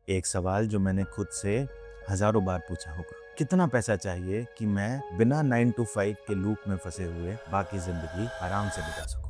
एक सवाल जो मैंने खुद से हजारों बार पूछा होगा, कितना पैसा चाहिए कि मैं बिना 9 to 5 के लूप में फंसे हुए बाकी जिंदगी आराम से बिता सकूं।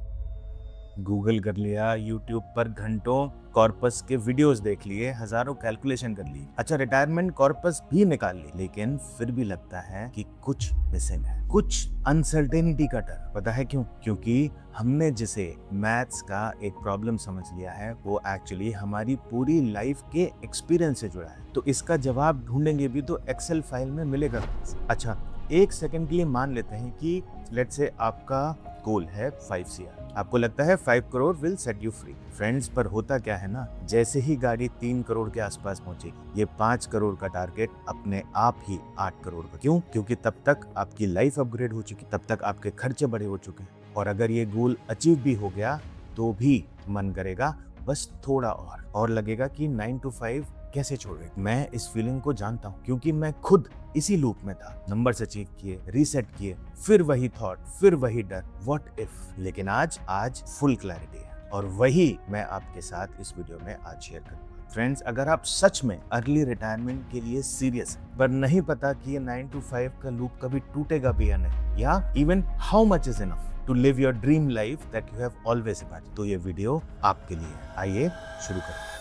गूगल कर लिया, यूट्यूब पर घंटों कॉर्पस के वीडियोस देख लिए, हजारों कैलकुलेशन कर ली, अच्छा रिटायरमेंट कॉर्पस भी निकाल ली, लेकिन फिर भी लगता है कि कुछ मिसिंग है, कुछ अनसर्टेनिटी का डर। पता है क्यों? क्योंकि हमने जिसे मैथ्स का एक प्रॉब्लम समझ लिया है वो एक्चुअली हमारी पूरी लाइफ के एक्सपीरियंस से जुड़ा है। तो इसका जवाब ढूंढेंगे भी तो एक्सेल फाइल में मिलेगा। अच्छा, एक सेकंड के लिए मान लेते हैं कि लेट्स से आपका गोल है 5 CR। आपको लगता है 5 crore will set you free. Friends, पर होता क्या है ना, जैसे ही गाड़ी 3 करोड़ के आसपास पहुंचेगी, ये 5 करोड़ का टारगेट अपने आप ही 8 करोड़ का। क्यों? क्योंकि तब तक आपकी लाइफ अपग्रेड हो चुकी, तब तक आपके खर्चे बड़े हो चुके हैं, और अगर ये गोल अचीव भी हो गया तो भी मन करेगा बस थोड़ा और लगेगा कि 9 to 5 कैसे छोड़े। मैं इस फीलिंग को जानता हूँ क्योंकि मैं खुद इसी लूप में था। नंबर्स अचीव किए, रीसेट किए, फिर वही थॉट, फिर वही डर, व्हाट इफ। लेकिन आज फुल क्लैरिटी है, और वही मैं आपके साथ इस वीडियो में आज शेयर करूंगा। फ्रेंड्स, अगर आप सच में अर्ली रिटायरमेंट के लिए सीरियस हैं, पर नहीं पता कि ये 9 to 5 का लूप कभी टूटेगा भी या नहीं, या even how much is enough to live your dream life that you have always imagined, तो ये वीडियो आपके लिए है। आइए शुरू करते हैं।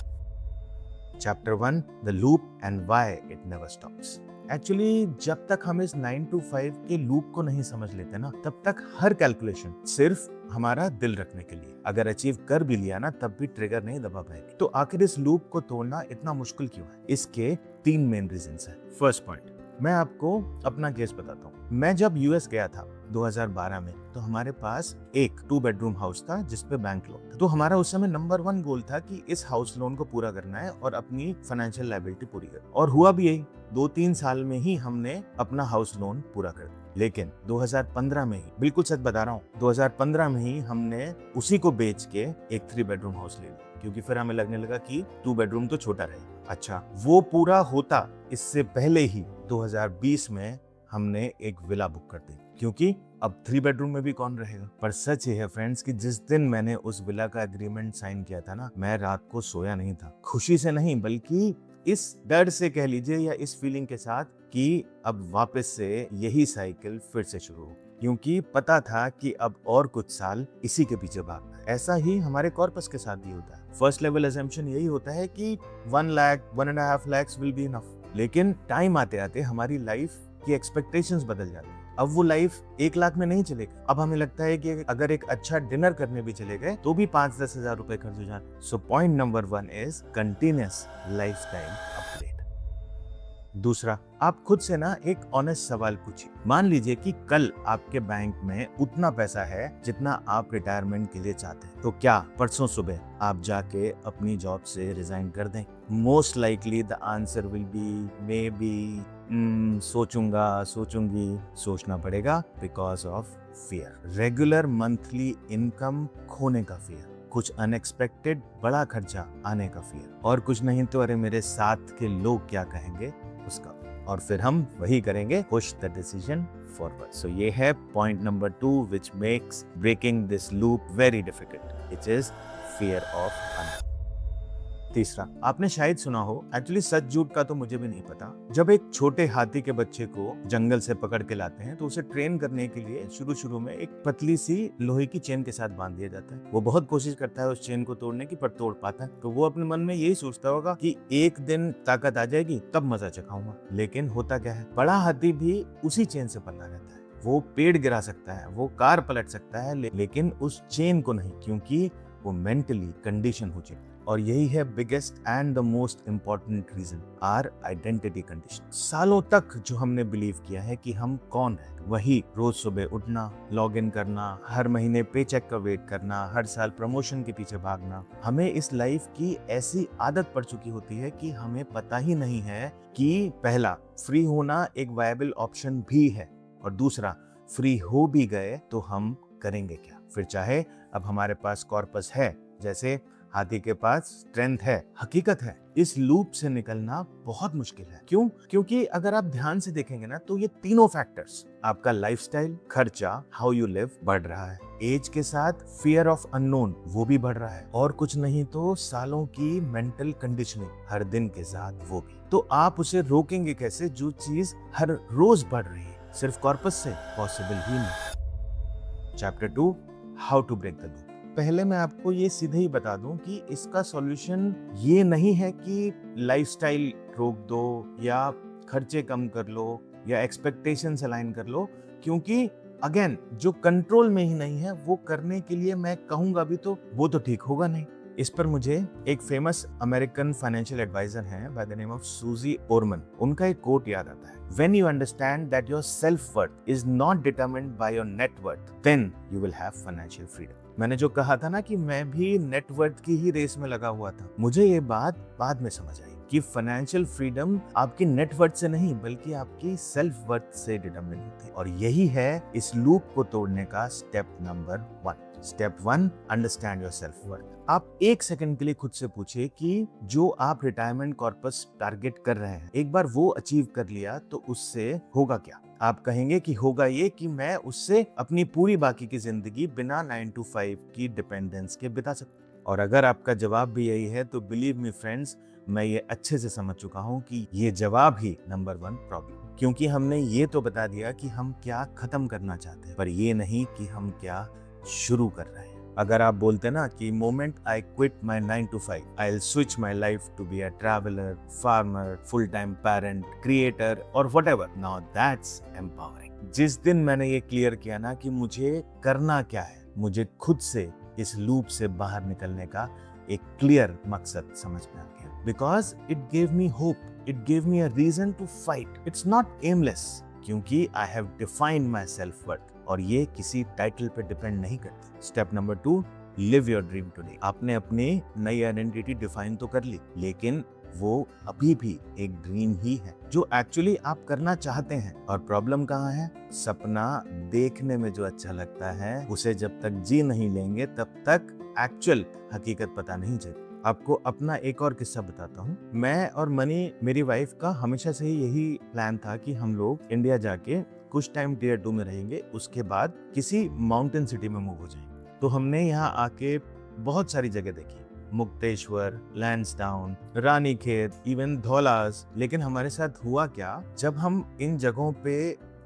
Chapter 1, the loop and why it never stops. Actually जब तक हम इस 9 to 5 के लूप को नहीं समझ लेते ना, तब तक हर कैलकुलेशन सिर्फ हमारा दिल रखने के लिए। अगर अचीव कर भी लिया ना, तब भी ट्रिगर नहीं दबा पाएगी। तो आखिर इस लूप को तोड़ना इतना मुश्किल क्यों है? इसके 3 मेन रीजंस हैं। फर्स्ट पॉइंट, मैं आपको अपना केस बताता हूँ। मैं जब यूएस गया था 2012 में, तो हमारे पास एक 2 बेडरूम हाउस था जिसपे बैंक लोन था। तो हमारा उस समय नंबर 1 गोल था कि इस हाउस लोन को पूरा करना है और अपनी फाइनेंशियल लायबिलिटी पूरी करनी, और हुआ भी यही। 2-3 साल में ही हमने अपना हाउस लोन पूरा कर दिया। लेकिन 2015 में ही, बिल्कुल सच बता रहा हूँ, 2015 में ही हमने उसी को बेच के एक 3 बेडरूम हाउस ले लिया, क्योंकि फिर हमें लगने लगा कि 2 बेडरूम तो छोटा रहेगा। अच्छा, वो पूरा होता इससे पहले ही 2020 में हमने एक विला बुक कर दी, क्योंकि अब 3 बेडरूम में भी कौन रहेगा। पर सच ये है फ्रेंड्स कि जिस दिन मैंने उस विला का एग्रीमेंट साइन किया था ना, मैं रात को सोया नहीं था। खुशी से नहीं, बल्कि इस डर से कह लीजिए, या इस फीलिंग के साथ कि अब वापस से यही साइकिल फिर से शुरू हो, क्योंकि पता था कि अब और कुछ साल इसी के पीछे भागना है। ऐसा ही हमारे कॉर्पस के साथ भी होता है। फर्स्ट लेवल अजम्पशन यही होता है कि 1 lakh 1.5 lakh will be enough. लेकिन टाइम आते आते हमारी लाइफ की एक्सपेक्टेशंस बदल जाती है। अब वो लाइफ 1 लाख में नहीं चलेगी। अब हमें लगता है कि अगर एक अच्छा डिनर करने भी चले गए तो भी 5-10 हजार रुपए खर्च हो जाए। So point number 1 is continuous lifestyle upgrade. दूसरा, आप खुद से ना एक ऑनेस्ट सवाल पूछिए। मान लीजिए कि कल आपके बैंक में उतना पैसा है जितना आप रिटायरमेंट के लिए चाहते हैं, तो क्या परसों सुबह आप जाके अपनी जॉब से रिजाइन कर दें? Most likely the answer will be may be सोचूंगी। सोचना पड़ेगा because of fear. Regular monthly income खोने का फियर, कुछ अनएक्सपेक्टेड बड़ा खर्चा आने का फियर, और कुछ नहीं तो अरे मेरे साथ के लोग क्या कहेंगे उसका। और फिर हम वही करेंगे, push the decision forward. So ये है point number 2 which makes breaking this loop very difficult, it is fear of unknown. तीसरा, आपने शायद सुना हो, एक्चुअली सच झूठ का तो मुझे भी नहीं पता, जब एक छोटे हाथी के बच्चे को जंगल से पकड़ के लाते हैं तो उसे ट्रेन करने के लिए शुरू में एक पतली सी लोहे की चेन के साथ बांध दिया जाता है। वो बहुत कोशिश करता है उस चेन को तोड़ने की, पर तोड़ पाता है। तो वो अपने मन में यही सोचता होगा कि एक दिन ताकत आ जाएगी तब मजा चखाऊंगा। लेकिन होता क्या है, बड़ा हाथी भी उसी चेन से बंधा रहता है। वो पेड़ गिरा सकता है, वो कार पलट सकता है, लेकिन उस चेन को नहीं, क्योंकि वो मेंटली कंडीशन हो चुकी है। और यही है biggest and the most important reason, our identity condition. सालों तक जो हमने बिलीव किया है कि हम कौन है, वही रोज सुबह उठना, लॉग इन करना, हर महीने पे चेक का वेट करना, हर साल प्रमोशन के पीछे भागना। हमें इस लाइफ की ऐसी आदत पड़ चुकी होती है कि हमें पता ही नहीं है कि पहला, फ्री होना एक वायबल ऑप्शन भी है, और दूसरा, फ्री हो भी गए तो हम करेंगे क्या। फिर चाहे अब हमारे पास कॉर्पस है, जैसे हाथी के पास स्ट्रेंथ है, हकीकत है। इस लूप से निकलना बहुत मुश्किल है। क्यों? क्योंकि अगर आप ध्यान से देखेंगे ना तो ये तीनों फैक्टर्स, आपका लाइफस्टाइल, खर्चा, हाउ यू लिव, बढ़ रहा है। एज के साथ फियर ऑफ अननोन, वो भी बढ़ रहा है। और कुछ नहीं तो सालों की मेंटल कंडीशनिंग, हर दिन के साथ वो भी। तो आप उसे रोकेंगे कैसे जो चीज हर रोज बढ़ रही है? सिर्फ कॉर्पस से पॉसिबल ही नहीं। Chapter 2, how to break the loop. पहले मैं आपको ये सीधे ही बता दूं कि इसका सॉल्यूशन ये नहीं है कि लाइफस्टाइल रोक दो या खर्चे कम कर लो या एक्सपेक्टेशंस अलाइन कर लो, क्योंकि अगेन जो कंट्रोल में ही नहीं है वो करने के लिए मैं कहूंगा भी तो वो तो ठीक होगा नहीं। इस पर मुझे एक फेमस अमेरिकन फाइनेंशियल एडवाइजर हैं बाय द नेम ऑफ सूजी ओरमन, उनका एक कोट याद आता है, When you understand that your self-worth is not determined by your net worth, then you will have financial freedom. मैंने जो कहा था ना कि मैं भी नेटवर्थ की ही रेस में लगा हुआ था, मुझे ये बात बाद में समझ आई कि फाइनेंशियल फ्रीडम आपकी नेटवर्थ से नहीं बल्कि आपकी सेल्फ वर्थ से डिटरमिन होती है। और यही है इस लूप को तोड़ने का step number 1। Step 1, understand your self worth. आप एक सेकंड के लिए खुद से पूछिए कि जो आप रिटायरमेंट कॉर्पस टारगेट कर रहे हैं, एक बार वो अचीव कर लिया तो उससे होगा क्या? आप कहेंगे कि होगा ये कि मैं उससे अपनी पूरी बाकी की जिंदगी बिना 9 to 5 की डिपेंडेंस के बिता सकता। और अगर आपका जवाब भी यही है तो बिलीव मी फ्रेंड्स, मैं ये अच्छे से समझ चुका हूँ कि ये जवाब ही नंबर 1 प्रॉब्लम, क्योंकि हमने ये तो बता दिया कि हम क्या खत्म करना चाहते हैं, पर ये नहीं कि हम क्या शुरू कर रहे हैं। अगर आप बोलते ना कि moment I quit my 9 to 5, I will switch my life to be a traveller, farmer, full time parent, creator और व्हाटएवर, नाउ दैट्स एम्पावरिंग। जिस दिन मैंने ये क्लियर किया ना कि मुझे करना क्या है, मुझे खुद से इस लूप से बाहर निकलने का एक क्लियर मकसद समझ में आ गया, because it gave me hope, it gave me a reason to fight. It's not aimless, क्योंकि I have defined my self worth और ये किसी टाइटल पे डिपेंड नहीं करती। Step number 2, live your dream today. आपने अपनी नई आइडेंटिटी डिफाइन तो कर ली, लेकिन वो अभी भी एक ड्रीम ही है जो एक्चुअली आप करना चाहते हैं। और प्रॉब्लम कहाँ है? सपना देखने में जो अच्छा लगता है उसे जब तक जी नहीं लेंगे तब तक एक्चुअल हकीकत पता नहीं चलती। आपको अपना एक और किस्सा बताता हूँ। मैं और मनी, मेरी वाइफ का हमेशा से ही यही प्लान था कि हम लोग इंडिया जाके कुछ टाइम टियर 2 में रहेंगे, उसके बाद किसी माउंटेन सिटी में मूव हो जाएंगे। तो हमने यहाँ आके बहुत सारी जगह देखी, मुक्तेश्वर, लैंसडाउन, रानीखेत, इवन धौलास। लेकिन हमारे साथ हुआ क्या, जब हम इन जगहों पे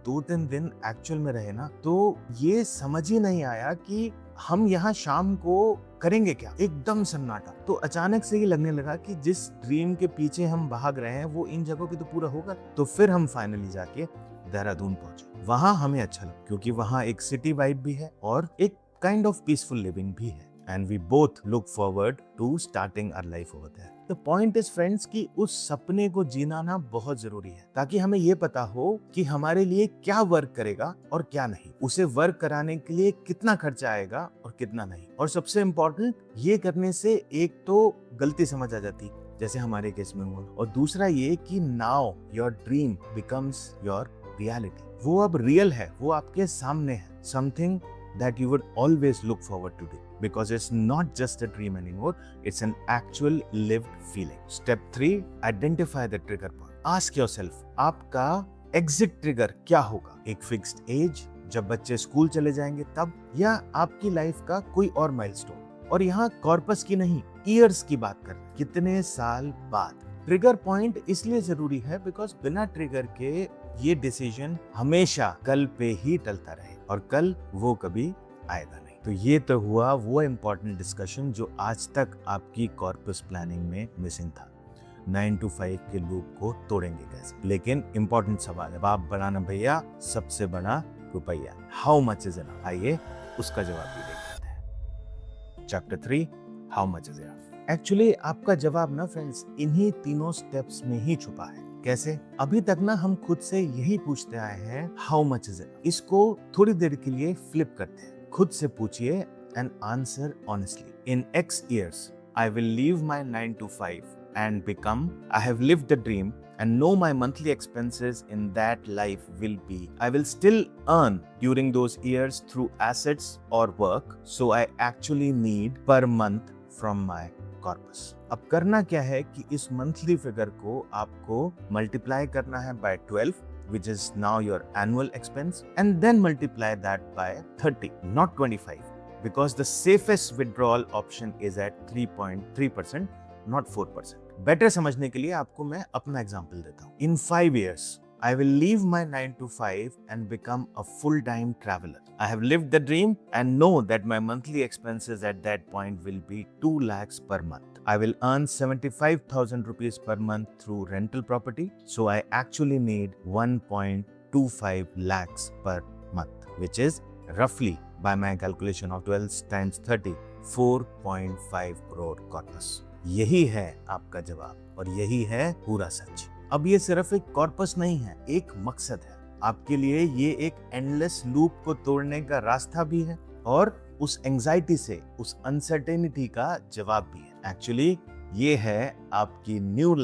2-3 दिन एक्चुअल में रहे ना, तो ये समझ ही नहीं आया कि हम यहाँ शाम को करेंगे क्या। एकदम सन्नाटा। तो अचानक से ही लगने लगा कि जिस ड्रीम के पीछे हम भाग रहे हैं वो इन जगहों पे तो पूरा होगा। तो फिर हम फाइनली जाके देहरादून पहुंचे। वहां हमें अच्छा लगा क्योंकि वहां एक सिटी वाइब भी है और एक काइंड ऑफ पीसफुल लिविंग भी है। And we both look forward to starting our life over there. The point is friends कि उस सपने को जीना ना बहुत जरूरी है, ताकि हमें ये पता हो कि हमारे लिए क्या वर्क करेगा और क्या नहीं, उसे वर्क कराने के लिए कितना खर्चा आएगा और कितना नहीं। और सबसे इम्पोर्टेंट, ये करने से एक तो गलती समझ आ जाती जैसे हमारे केस में हुआ, और दूसरा ये कि now your dream becomes your reality. वो अब रियल है, वो आपके सामने है। Something that you would always look forward to do, because it's not just a dream anymore, it's an actual lived feeling. Step 3, identify the trigger point. Ask yourself, आपका exit trigger क्या होगा? एक fixed age, जब बच्चे school चले जाएंगे तब, या आपकी लाइफ का कोई और माइलस्टोन? और यहाँ कॉर्पस की नहीं, ईयर्स की बात कर रहे हैं, कितने साल बाद। ट्रिगर पॉइंट इसलिए जरूरी है बिकॉज बिना ट्रिगर के ये डिसीजन हमेशा कल पे ही टलता रहे, और कल वो कभी आएगा नहीं। तो ये तो हुआ वो इम्पोर्टेंट डिस्कशन जो आज तक आपकी कॉर्पस प्लानिंग में मिसिंग था। 9 to 5 के लूप को तोड़ेंगे कैसे? लेकिन इम्पोर्टेंट सवाल है, बाप बनाना भैया, सबसे बड़ा रुपया, हाउ मच इज इनफ? आइए उसका जवाब भी देख लेते हैं। Chapter 3, how much is enough? Actually आपका जवाब ना फ्रेंड्स इन्हीं तीनों स्टेप्स में ही छुपा है। कैसे? अभी तक ना हम खुद से यही पूछते आए हैं, हाउ मच इज इट? इसको थोड़ी देर के लिए फ्लिप करते हैं। खुद से पूछिए and answer honestly. In X years, I will leave my 9 to 5 and become, I have lived the dream and know my monthly expenses in that life will be, I will still earn during those years through assets or work, so I actually need per month from my corpus. अब करना क्या है कि इस monthly figure को आपको multiply करना है bye 12, which is now your annual expense, and then multiply that by 30, not 25, because the safest withdrawal option is at 3.3%, not 4%. Better समझने के लिए आपको मैं अपना एग्जांपल देता हूँ। In 5 years, I will leave my 9 to 5 and become a full-time traveler. I have lived the dream and know that my monthly expenses at that point will be 2 lakhs per month. I will earn 75,000 rupees per month through rental property, so I actually need 1.25 lakhs per month, which is roughly, by my calculation of 12 times 30, 4.5 crore corpus. यही है आपका जवाब और यही है पूरा सच। अब ये सिर्फ एक कॉर्पस नहीं है, एक मकसद है। आपके लिए ये एक एंडलेस लूप को तोड़ने का रास्ता भी है और उस एंजाइटी से, उस अनसर्टेनिटी का जवाब भी है। एक्चुअली ये है आपकी न्यू